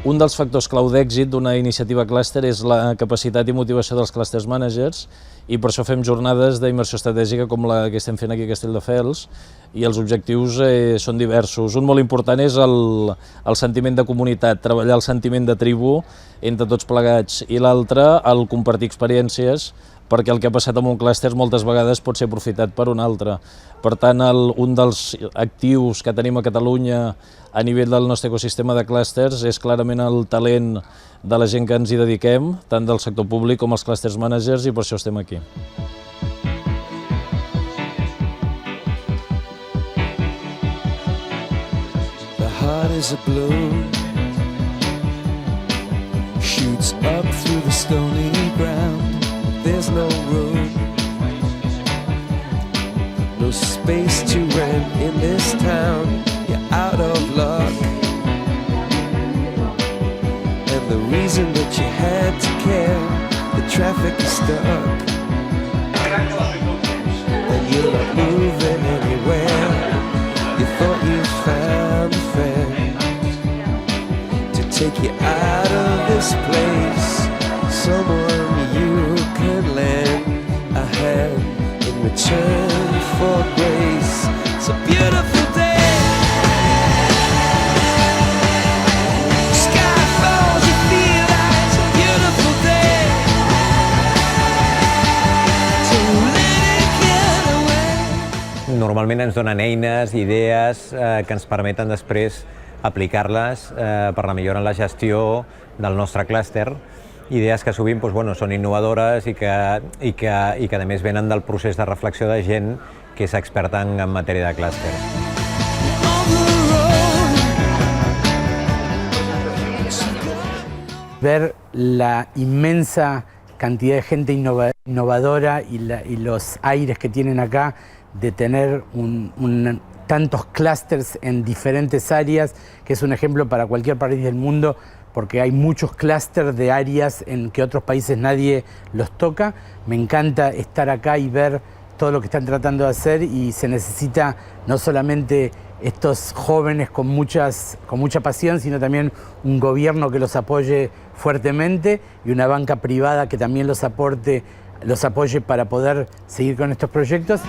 Un dels factors clau d'èxit d'una iniciativa clúster és la capacitat i motivació dels clusters managers, i per això fem jornades d'immersió estratègica com la que estem fent aquí a Castelldefels, i els objectius són diversos. Un molt important és el sentiment de comunitat, treballar el sentiment de tribu entre tots plegats, i l'altre, el compartir experiències, perquè el que ha passat amb un clúster moltes vegades pot ser aprofitat per un altre. Per tant, un dels actius que tenim a Catalunya a nivell del nostre ecosistema de clústers és clarament el talent de la gent que ens hi dediquem, tant del sector públic com els clústers managers, i per això estem aquí. The heart is a blue, shoots up through the stony ground. There's no room, no space to rent in this town. You're out of luck, and the reason that you had to care, the traffic is stuck, and you're not moving anywhere. You thought you found a friend to take you out of this place, someone you could lend a hand in return for grace. It's a beautiful day. Sky falls, you feel that it's a beautiful day. So let it get away. Normalment ens donen eines, idees que ens permeten després aplicar-les per la millora en la gestió del nostre clúster. Idees que sovint són innovadores i que a més venen del procés de reflexió de gent que és experta en matèria de clúster. Ver la inmensa cantidad de gente innovadora y los aires que tienen acá de tener tantos clústeres en diferentes áreas, que es un ejemplo para cualquier país del mundo, porque hay muchos clústeres de áreas en que otros países nadie los toca. Me encanta estar acá y ver todo lo que están tratando de hacer, y se necesita no solamente estos jóvenes con mucha pasión, sino también un gobierno que los apoye fuertemente y una banca privada que también los apoye para poder seguir con estos proyectos.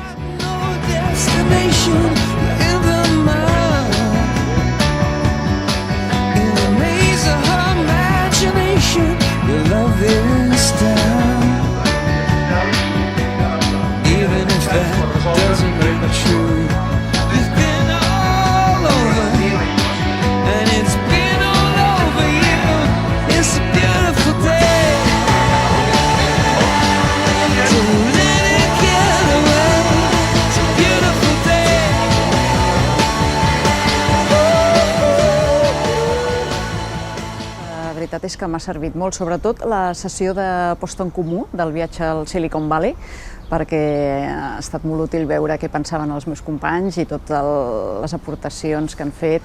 La veritat és que m'ha servit molt, sobretot la sessió de posta en comú del viatge al Silicon Valley, perquè ha estat molt útil veure què pensaven els meus companys i totes les aportacions que han fet.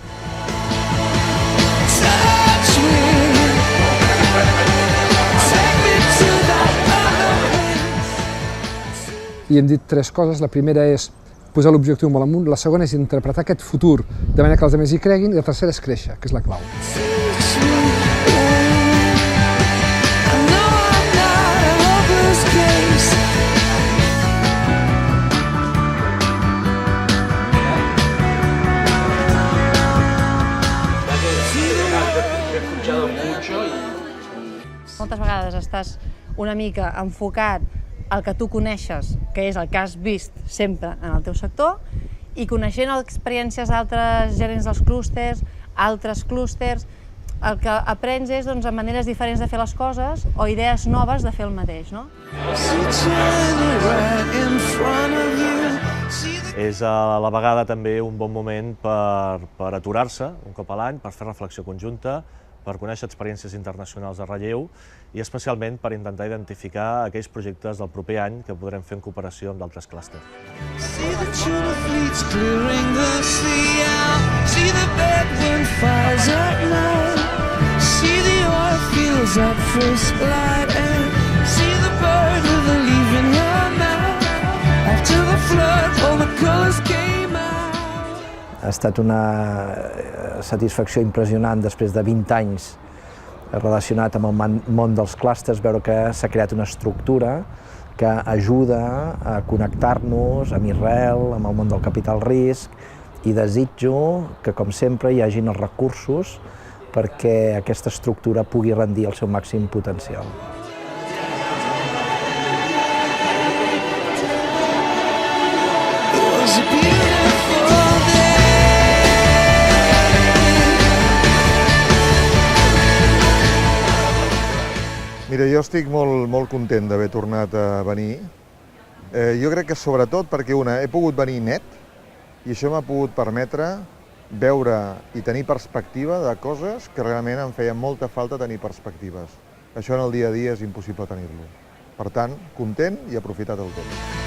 I hem dit tres coses. La primera és posar l'objectiu molt amunt, la segona és interpretar aquest futur de manera que els altres hi creguin, i la tercera és créixer, que és la clau. Moltes vegades estàs una mica enfocat al que tu coneixes, que és el que has vist sempre en el teu sector, i coneixent experiències d'altres gerents dels clústers, altres clústers, el que aprens és maneres diferents de fer les coses o idees noves de fer el mateix, no? És a la vegada també un bon moment per aturar-se un cop a l'any, per fer reflexió conjunta, per conèixer experiències internacionals de relleu i especialment per intentar identificar aquells projectes del proper any que podrem fer en cooperació amb d'altres clústers. Ha estat una satisfacció impressionant després de 20 anys relacionat amb el món dels clústers, veure que s'ha creat una estructura que ajuda a connectar-nos amb Israel, amb el món del capital risc, i desitjo que, com sempre, hi hagin els recursos perquè aquesta estructura pugui rendir el seu màxim potencial. Mira, jo estic molt content d'haver tornat a venir. Jo crec que sobretot perquè, he pogut venir net i això m'ha pogut permetre veure i tenir perspectiva de coses que realment em feien molta falta tenir perspectives. Això en el dia a dia és impossible tenir-lo. Per tant, content i aprofitat el temps.